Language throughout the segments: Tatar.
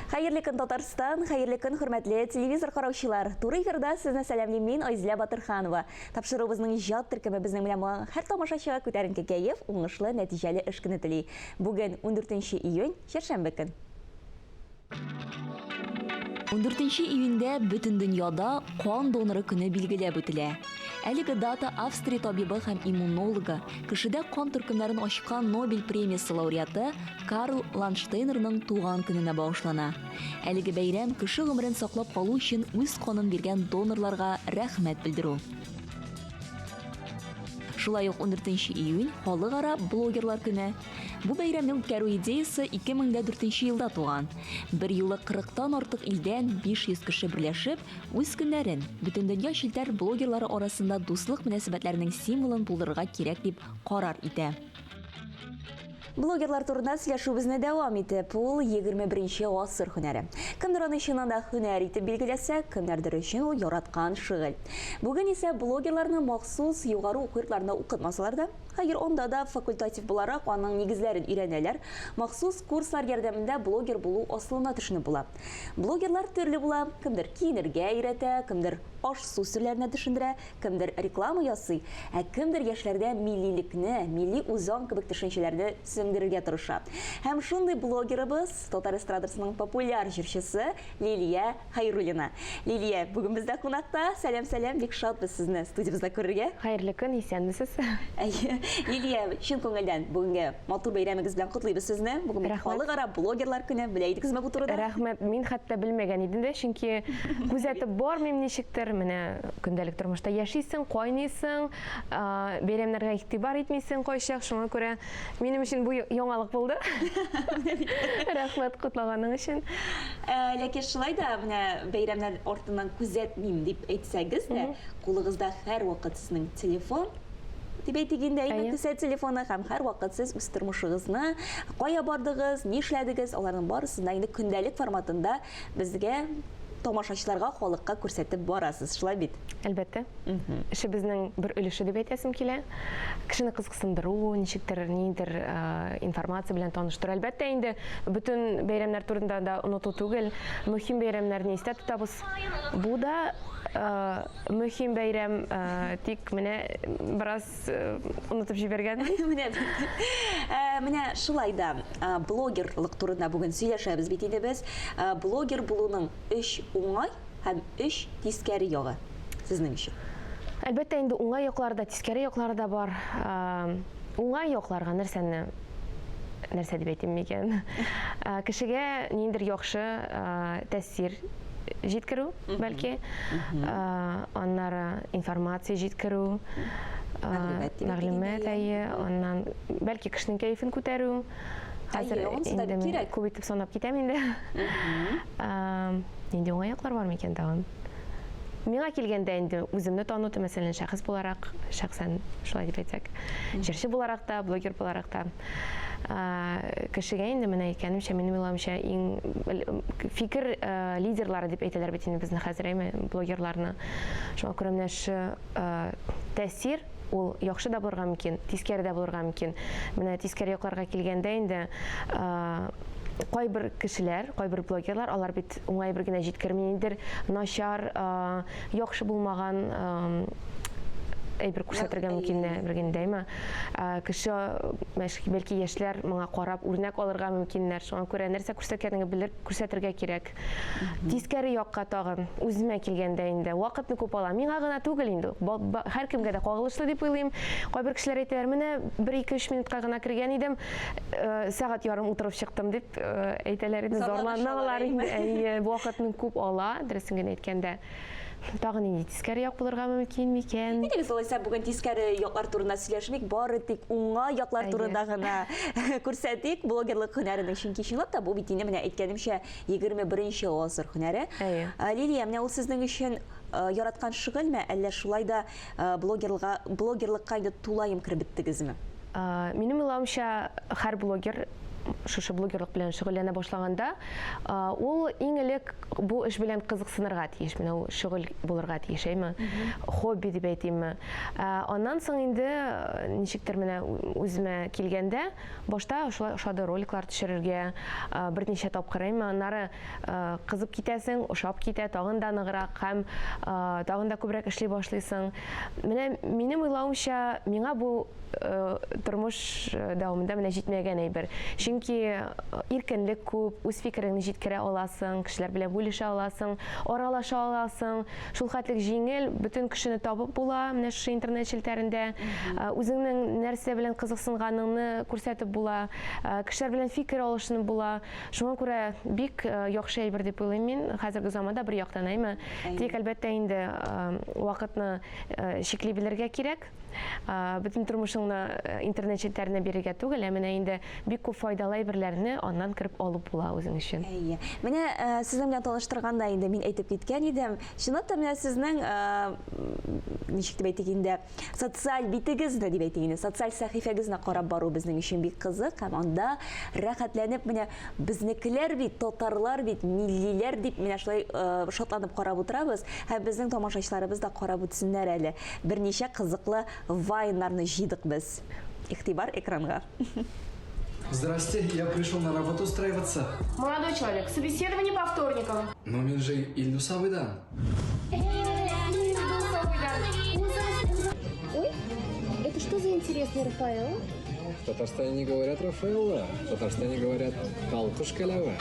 Хәерле көн Татарстан, хәерле көн хөрмәтле телевизор караучылар. Туры эфирда сезне сәламлим мин Айзля Батырханова. Тапшыруыбызның иҗат төркеме безнең белән һәр тамашачыга күтәренке кәеф, уңышлы, нәтиҗәле эш көне тели. Бүген 14 июнь, чәршәмбе көн. 14 июньдә бөтен дөньяда кан доноры көне билгеләп үтелә. Әлеге дата Австрия табибы һәм иммунологы, кешедә кан төркемнәрен ачкан Нобель премиясе лауреаты Карл Ландштейнерның туган көненә багышлана. Әлеге бәйрәм кеше гомерен саклап калу өчен үз канын биргән донорларга рәхмәт белдерү. Шулай ук 14 июнь халыкара блогерлар көне. Бу бәйрәмне үткәрү идеясы 2004 елда туган. Бер юлы 40-тан артык илдән 500 кеше берләшеп, үз көннәрен бөтен дөнья челтәр блогерлары арасында дуслык мөнәсәбәтләренең символын булдырырга кирәк дип карар итә. Блогерлар турында сөйләшүбезне дәвам итеп, ул 21-нче гасыр һөнәре. Кемдер аны чынында һөнәр итеп билгеләсә, кемнәрдер өчен ул яраткан шөгыль. Бүген исә блогерларны махсус югары уку йортларында укытмасалар да, хәер онда да факультатив буларак аның нигезләрен өйрәнәләр. Махсус курслар ярдәмендә блогер булу асылына төшенеп була. Блогерлар төрле була, кемдер киенергә өйрәтә, кемдер аш-су серләренә төшендерә, кемдер реклама ясый, ә кемдер яшьләрдә милливлекне, милли үзаң кебек төшенчәләрне сеңдерергә тырыша. Һәм шундый блогерыбыз Татар эстрадасының популяр җырчысы Лилия Хайруллина. Лилия, бүген бездә кунакта. Сәлам, бик шатбыз сезне студиябызда күрергә. Хәерле көн, исәнмесез? Лилия, чын күңелдән бүгенге матур бәйрәмегез белән котлыйбыз сезне. Бүген халыкара блогерлар көне, белә идегезме бу турыда? Рәхмәт, мин хәтта белмәгән идем дә, чөнки күзәтеп бармыйм ничектер, менә көндәлек тормышта яшисең, кайныйсың, бәйрәмнәргә игътибар итмисең кайчак, шуңа күрә минем өчен бу яңалык булды. Рәхмәт кутлаганың өчен. Ләкин шулай да менә бәйрәмнәр артыннан күзәтмим дип әйтсәгез дә, кулыгызда һәр вакыт сезнең телефон дип әйтгәндә, кесә телефоны һәм һәр вакыт сез үз тормышыгызны, кая бардыгыз, ни эшләдегез, аларның барысын да инде көндәлек форматында безгә тамашачыларга, халыкка күрсәтеп барасыз, шулай бит? Әлбәттә. Эшебезнең бер өлеше дип әйтәсем килә. Кешене кызыксындыру, ничектер, ниндер информация белән таныштыру. Әлбәттә инде бөтен бәйрәмнәр турында да оныту түгел, мөһим бәйрәмнәрне истә тотабыз. Бу да мөһим бәйрәм, тик менә бераз онытып җибәргән. Менә шулай да блогерлык турында бүген сөйләшәбез бит инде без. Блогер булуның 3 уңай һәм 3 тискәре ягы сезнең өчен. Әлбәттә инде уңай яклары да, тискәре яклары да бар. Уңай якларга нәрсә дип әйтим микән? Кешегә ниндер яхшы тәэсир җиткерү, бәлки, аннары информация җиткерү, мәгълүмат, аннан бәлки кешенең кәефен күтәрү. Хәзер инде күп итеп санап китәм инде. Нинди уңай яклар бар микән тагын? Миңа килгәндә инде үземне таныту, мәсәлән, шәхес буларак, шәхсән шулай дип әйтсәк, җырчы буларак та, блогер буларак та, кешегә инде менә икәнемчә, минем уйлавымча, иң фикер лидерлары дип әйтәләр бит инде безне хәзер блогерларны. Шуңа күрә менә тәэсир ул яхшы да булырга мөмкин, тискәре дә булырга мөмкин. Менә тискәре якларга килгәндә инде кайбер кешеләр, кайбер блогерлар, алар бит уңай бер генә җиткерми, ниндер начар, яхшы булмаган әйбер күрсәтергә мөмкин дәйме. Кеше, бәлки яшьләр моңа карап үрнәк алырга мөмкиннәр. Шуңа күрә нәрсә күрсәткәнне белеп күрсәтергә кирәк. Тискәре якка тагын үземә килгәндә инде вакытны күп ала. Миңа гына түгел инде. Һәр кемгә дә кагылышлы дип уйлыйм. Кайбер кешеләр әйтәләр, менә 1-2-3 минутка гына кергән идем, сәгать ярым утырып чыктым дип әйтәләр иде. Зарланалар инде. Вакытны күп ала, дөресен генә әйткәндә. Тагын инде тискәре як булырга мөмкин микән? Нигез алайса бүген тискәре яклар турында сөйләшмик, бары тик уңай яклар турында гына күрсәтик блогерлык һөнәренең, чөнки чынлап та бу бит инде менә әйткәнемчә 21-нче гасыр һөнәре. Лилия, менә ул сезнең өчен яраткан шөгыльме, әллә шулай да блогерлыкка инде тулаем кереп беттегезме? Минем уйлавымча, һәр блогер шушы блогерлык белән шөгыльләнә башлаганда, ул иң элек бу эш белән кызыксынырга тиеш, менә ул шөгыль булырга тиеш, әйме? Хобби дип әйтимме. Аннан соң инде ничектер менә үземә килгәндә, башта ошады роликлар төшерергә, берничә тапкыр әйме, аннары кызып китәсең, ошап китә, тагын да ныграк һәм тагын да күбрәк эшли башлыйсың. Менә минем уйлавымча, миңа бу тормыш дәвамында менә җитмәгән әйбер. Чөнки иркенлек күп, үз фикереңне җиткерә аласың, кешеләр белән бүлешә аласың, аралаша аласың. Шул хәтлек җиңел, бөтен кешене табып була, менә шушы интернет челтәрендә. Үзеңнең нәрсә белән кызыксынганыңны күрсәтеп була, кешеләр белән фикер алышны була. Шуңа күрә бик яхшы әйбер дип уйлыйм мин. Хәзерге заманда бер яктан әйме. Тик әлбәттә инде вакытны чикли белергә кирәк. Бөтен тормышыңны интернет челтәренә бирергә түгел, менә инде бик күп файдалы әйберләрне аннан кирип алып була үзең өчен. Менә сезнең белән таныштырганда инде мин әйтеп киткән идем. Чынлап менә сезнең ничек дип әйтик инде социаль битегезне дип әйтик инде, социаль сәхифәгезне карап бару безнең өчен бик кызык һәм анда рәхәтләнеп менә безнекеләр бит, татарлар бит, миллиләр дип менә шулай шатланып карап утырабыз һәм безнең тамашачыларыбыз да карап үтсеннәр әле. Берничә кызыклы вайннарны җыйдык без. Игътибар экранга. Здрасте, я пришел на работу устраиваться. Молодой человек, собеседование по вторникам. Но мен же Ильдус Абыдан. Ой, это что за интересный Рафаэл? В Татарстане не говорят Рафаэлла, в Татарстане говорят Талкуш Калява.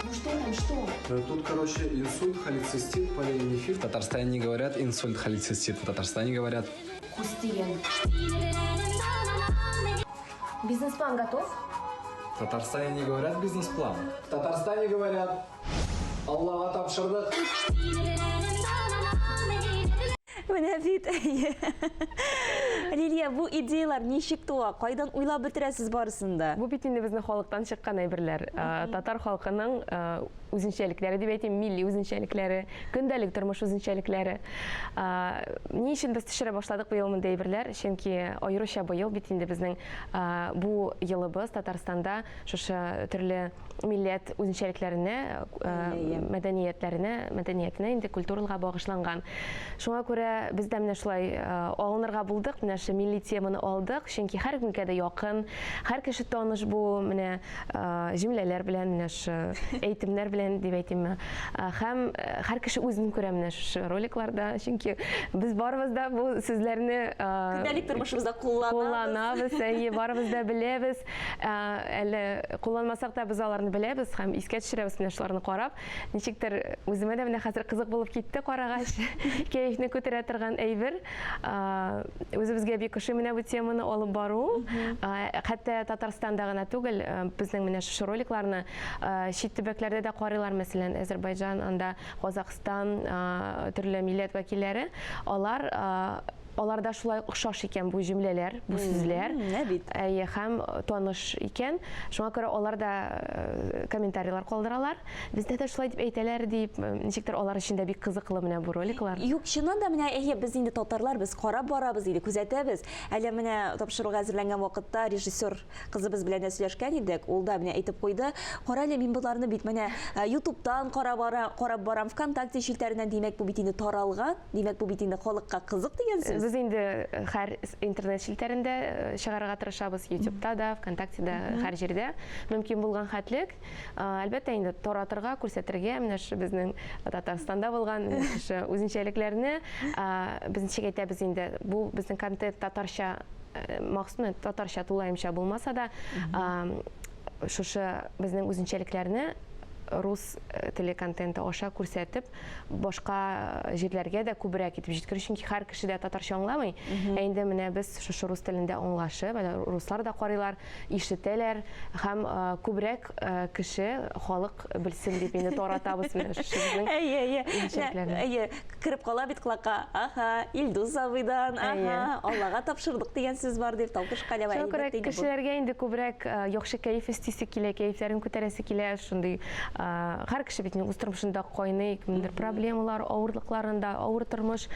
Ну что там, что? Тут, короче, инсульт, холецистит, полиэнефрит. В Татарстане не говорят инсульт, холецистит, в Татарстане говорят... Хустиен. Бизнес-план готов? В Татарстане не говорят бизнес-план. В Татарстане говорят Аллаға тапшырдык. Менә бит. Лилия, бу идеялар ничек туа? Кайдан уйлап бетерәсез барысын да? Бу бит инде безнең халыктан чыккан әйберләр. Татар халкының үзенчәлекләре дип әйтим, милли үзенчәлекләре, көндәлек тормыш үзенчәлекләре. Ни өчен без төшерә башладык быел мондай әйберләр? Чөнки аеруча быел бит инде безнең бу елыбыз Татарстанда шушы төрле милләт үзенчәлекләренә, мәдәниятенә инде культураларга багышланган. Шуңа күрә без дә менә шулай алынырга булдык, менә шу милли теманы алдык, чөнки һәр кемгә дә якын, һәр кеше таныш бу менә җөмләләр белән, менә шу әйтемнәр белән дип әйтимме. Һәм һәр кеше үзен күрә менә шу роликларда, чөнки без барыбыз да бу сүзләрне Көндәлек тормышыбызда кулланабыз, барыбыз да беләбез. Әле кулланмасак та без аларны беләбез һәм искә төшерәбез менә шуларны карап. Ничектер үземә дә менә хәзер кызык булып китте карагач. Кәефне күтәрә торган әйбер. Үзебезгә бик ошый менә бу теманы алып бару. Хәтта Татарстанда гына түгел, безнең менә шу роликларны чит төбәкләрдә дә карыйлар, мәсәлән, Азәрбайҗан, анда Казакстан, төрле милләт вәкилләре. Аларда шулай охшаш икән бу җөмләләр, бу сүзләр. Һәм таныш икән. Шуңа күрә алар да комментарийлар калдыралар. Бездә дә шулай дип әйтәләр дип, ничектер алар өчен дә бик кызыклы менә бу роликлар. Юк, чыннан да менә без инде татарлар, без карап барабыз иде, күзәтәбез. Әле менә тапшыруга әзерләнгән вакытта режиссер кызыбыз белән дә сөйләшкән идек. Ул да менә әйтеп куйды. Кара әле, мин буларны бит менә YouTube'тан карап барам, ВКонтакте челтәреннән, димәк бу бит инде таралган, димәк бу бит инде халыкка кызык дигән сүз. Без инде һәр интернет челтәрендә чыгарырга тырышабыз, YouTube'та да, ВКонтактеда, һәр җирдә мөмкин булган хәтлек. Әлбәттә инде таратырга, күрсәтергә, менә шу безнең Татарстанда булган үзенчәлекләрне без ничек әйтәбез инде, бу безнең контент татарча, максат татарча тулаемча булмаса да, шушы безнең үзенчәлекләрне рус теле контенты аша күрсәтеп, башка җирләргә дә күбрәк итеп җиткерү, чөнки һәр кеше дә татарча аңламый. Инде менә без шушы рус телендә аңлашып, руслар да карыйлар, ишетәләр һәм күбрәк кеше, халык белсен дип инде таратабыз менә шушы. Кирип кала бит колакка. Аха, Ильдус Абыдан, аха, Аллага тапшырдык дигән сүз бар дип Талкуш Калява әйтте. Кешеләргә инде күбрәк яхшы кәеф истисе килә, кәефләрен күтәрәсе килә, шундый һәр кеше бит үз тормышында кайный, кемдер проблемалар, авырлыкларында, авыр тормыш.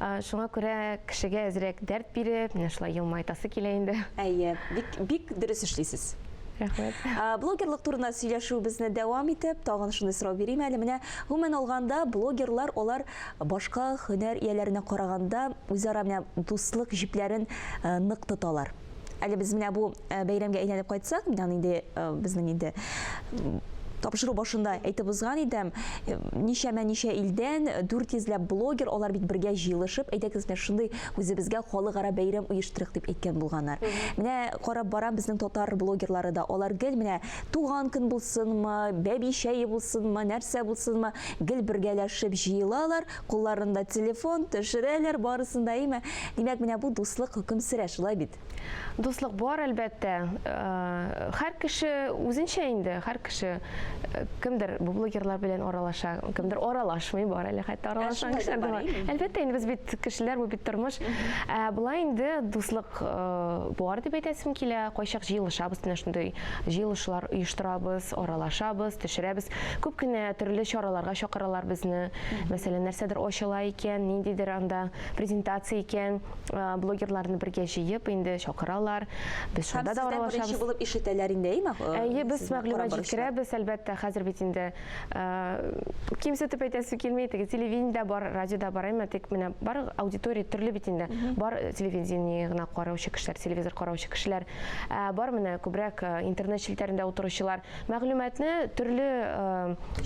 Шуңа күрә кешегә әзрәк дәрт биреп, менә шулай елмайтасы килә инде. Әйе, бик дөрес эшлисез. Рәхмәт. Блогерлык турында сөйләшү безне дәвам итеп, тагын шундый сорау бирим әле. Менә гомумән алганда блогерлар алар башка һөнәр ияләренә караганда үзара менә дуслык җипләрен нык тоталар. Әле без менә бу бәйрәмгә әйләнеп кайтсак, менә инде безнең инде тапшыру башында әйтеп узган идем, ничә илдән 400 блогер алар бит бергә җыелышып, әйтәгез менә шундый үзебезгә халыкара бәйрәм оештырык дип әйткән булганнар. Менә карап барам безнең татар блогерлары да, алар гел менә туган көн булсынмы, бәби чәе булсынмы, нәрсә булсынмы, гел бергәләшеп җыелалар, кулларында телефон төшерәләр, барысында име. Димәк, менә бу дуслык хөкем сөрә, шулай бит. Дуслык бар әлбәттә. Һәр кеше үзенчә инде, һәр кеше кемдер бу блогерлар белән аралаша, кемдер аралашмый, бар әле хәтта аралашкан кешеләр дә бар. Әлбәттә, инде без бит кешеләр, бу бит тормыш. Булай инде дуслык бар дип әйтәсем килә. Кайчак җыелышабыз, менә шундый җыелышлар оештырабыз, аралашабыз, төшерәбез. Күп кенә төрле чараларга чакыралар безне. Мәсәлән, нәрсәдер ачыла икән, ниндидер анда презентация икән, блогерларны бергә җыеп инде чакыралар. Без шунда да аралашабыз. Беренче булып ишетәләр инде, әйме? Әйе, без мәгълүмат җиткерәбез, әлбәттә, хәзер бит инде кимсетеп әйтәсе килмәй, телевидениедә бар, радиода бар, әмма тик менә бар аудитория төрле бит инде. Бар телевидение гына караучы кешеләр, телевизор караучы кешеләр, бар менә күбрәк интернет челтәрендә утыручылар. Мәгълүматны төрле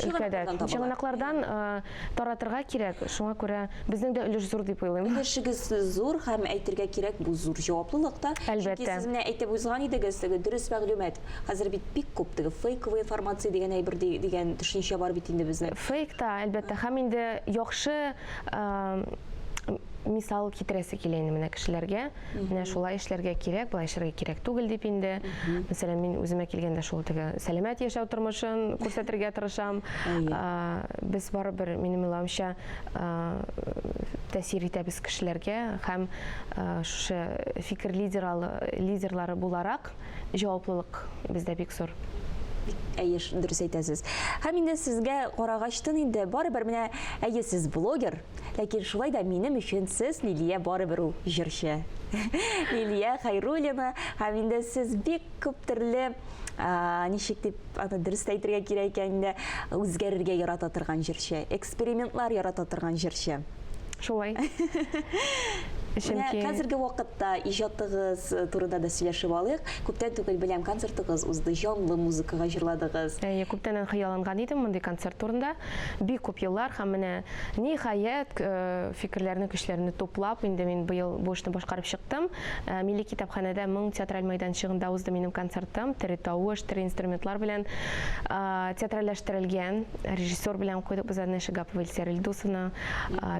өлкәдә, чыганаклардан таратырга кирәк. Шуңа күрә безнең дә өлеш зур дип уйлыйм. Өлешегез зур һәм әйтергә кирәк, бу зур җаваплылык та. Әлбәттә. Сез менә әйтеп узган идегез, дөрес мәгълүмат. Хәзер бит бик күп фейковый информация дигән әйбер дигән төшенчә бар бит инде безнең. Фейк та, әлбәттә, һәм инде яхшы мисал китерәсе килә инде менә кешеләргә. Менә шулай эшләргә кирәк, булай эшләргә кирәк түгел дип инде. Мәсәлән, мин үземә килгәндә шул сәламәт яшәү тормышын күрсәтергә тырышам. Без барыбер, минем уйлавымча, тәэсир итәбез кешеләргә һәм шушы фикер лидерлары буларак җаваплылык бездә бик зур. Әйе, дөрес әйтәсез. Һәм инде сезгә карагачтан инде барыбер менә әйе, сез блогер, ләкин шулай да минем өчен сез Лилия барыбер ул җырчы. Лилия Хәйруллина, һәм инде сез бик күп төрле ничек дип дөрес әйтергә кирәк икән, үзгәрергә ярата торган җырчы, экспериментлар ярата торган җырчы. Шулай. Хәзерге вакытта иҗатыгыз турында да сөйләшеп алыйк. Күптән түгел беләм, концертыгыз узды, җанлы музыкага җырладыгыз. Әйе, күптән хыялланган идем мондый концерт турында. Бик күп еллар һәм менә ниһаять фикерләрне, көчләрне туплап, инде мин быел бу эшне башкарып чыктым. Милли китапханәдә 1000 театраль мәйданчыгында узды минем концертым. Тере тавыш, тере инструментлар белән театральләштерелгән. Режиссер белән куйдык без Анна Шигапова, Илсәр Илдусовна,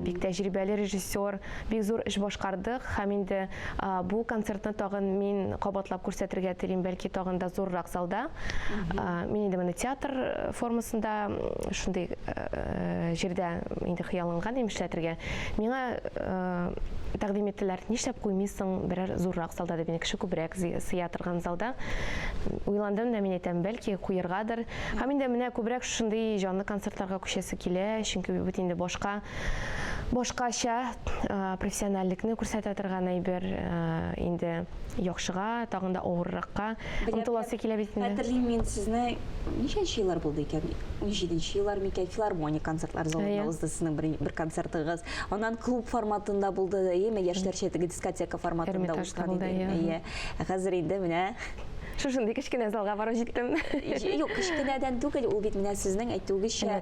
бик тәҗрибәле режиссер, бик зур эш башкардык. Һәм инде бу концертны тагын мин кабатлап күрсәтергә телим, бәлки тагын да зуррак залда. Мин инде моны театр формасында шундый җирдә инде хыялланган идем эшләтергә. Миңа тәкъдим иттеләр, нишләп куймыйсың берәр зуррак залда дип, кеше күбрәк сыя торган залда. Уйландым да, мин әйтәм, бәлки куергадыр. Һәм инде менә күбрәк шундый җанлы концертларга күчәсе килә, чөнки бу инде башкача профессиональлекне күрсәтә торган әйбер, инде яхшыга, тагын да авырракка омтыласы килә бит инде. Хәтерлим мин сезне ничәнче еллар булды икән? 17нче еллар микән, филармония концертлар залында узды сезнең бер концертыгыз. Аннан клуб форматында булды, яме яшьләрчә дискотека форматында узган иде. Хәзер инде менә шушындый кечкенә залга барып җиттем. Юк, кечкенәдән түгел, ул бит менә сезнең әйтүегезчә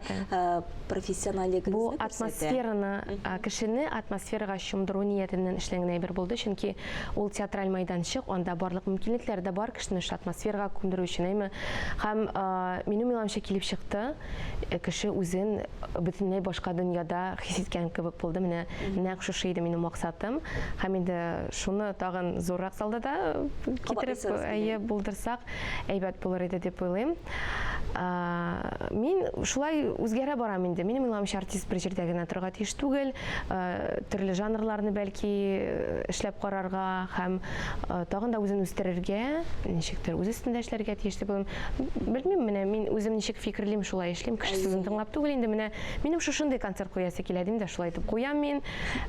профессионаллыгыгызны бу атмосфераны, кешене атмосферага чумдыру ниятеннән эшләнгән әйбер булды, чөнки ул театраль мәйданчык, анда барлык мөмкинлекләр дә бар кешене атмосферага күндерү өчен. Һәм минем уйлавымча килеп чыкты, кеше үзен бөтенләй башка дөньяда хис иткән кебек булды. Менә нәкъ шушы иде минем максатым. Һәм инде шуны тагын зуррак залда да китереп булды. булдырсак, әйбәт булыр иде дип уйлыйм. Мин шулай үзгәрә барам инде. Минем уйламыйча артист бер җирдә генә торырга тиеш түгел, төрле жанрларны бәлки эшләп карарга һәм тагын да үзен үстерергә, ничектер үз өстендә эшләргә тиеш дип уйлыйм. Белмим, менә мин үзем ничек фикерлим, шулай эшлим, кеше сүзен тыңлап түгел инде. Менә минем шушындый концерт куясы килә дим дә, шулай итеп куям мин.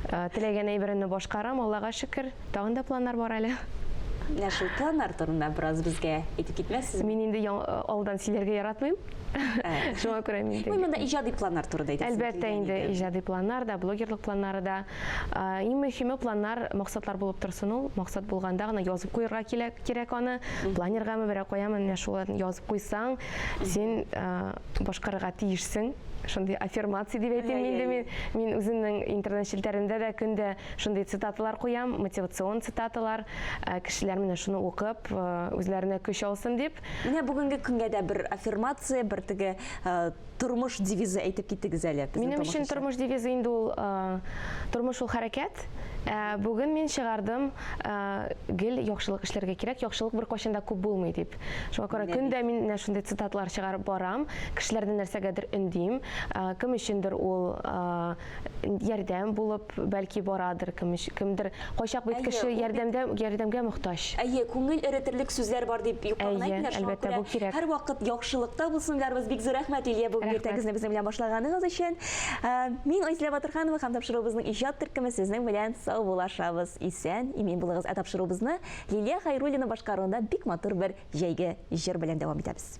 Теләгән әйберне башкарам, Аллага шөкер. Тагын да планнар бар әле. Менә шул планнар турында бераз безгә әйтеп китмәссез? Мин инде алдан сөйләргә яратмыйм. Шуңа күрә мин инде. Монда иҗади планнар турында әйтәсез. Әлбәттә инде иҗади планнар да, блогерлык планнары да. Иң мөһиме планнар, максатлар булып торсын ул. Максат булганда гына язып куярга кирәк аны. Планергамы берәр куямын, менә шул язып куйсаң, син башкарырга тиешсең. Шундый аффирмация дип әйтим инде мин үземнең интернет челтәремдә дә көндә шундый цитаталар куям, мотивацион цитаталар, кешеләр менә шуны укып, үзләренә көч алсын дип. Менә бүгенге көнгә дә бер аффирмация, бер теге тормыш девизы әйтеп киттегез әле. Минем өчен тормыш девизы инде ул тормыш ул хәрәкәт. Бүген мин чыгардым, гел яхшылык эшләргә кирәк, яхшылык бер кайчан да күп булмый дип. Шуңа күрә көндә мин менә шундый цитатлар чыгарып барам, кешеләрдән нәрсәгәдер өндим, кем өчендер ул ярдәм булып бәлки барадыр, кемдер кайчак бит кеше ярдәмгә мохтаҗ. Әйе, күңел эретерлек сүзләр бар дип юклаган әйтәләр. Әлбәттә, бу кирәк. Һәр вакыт яхшылыкта булсыннар. Без бик зур рәхмәт Лилия бүген иртәгезне безнең белән башлаганыгыз өчен. Мин Айзилә Батырханова һәм тапшыруыбызның иҗат төркеме сезнең белән сау булашабыз. Исән, имин булыгыз. Тапшыруыбызны Лилия Хайруллина башкаруында бик матур бер җәйге җыр белән дәвам итәбез.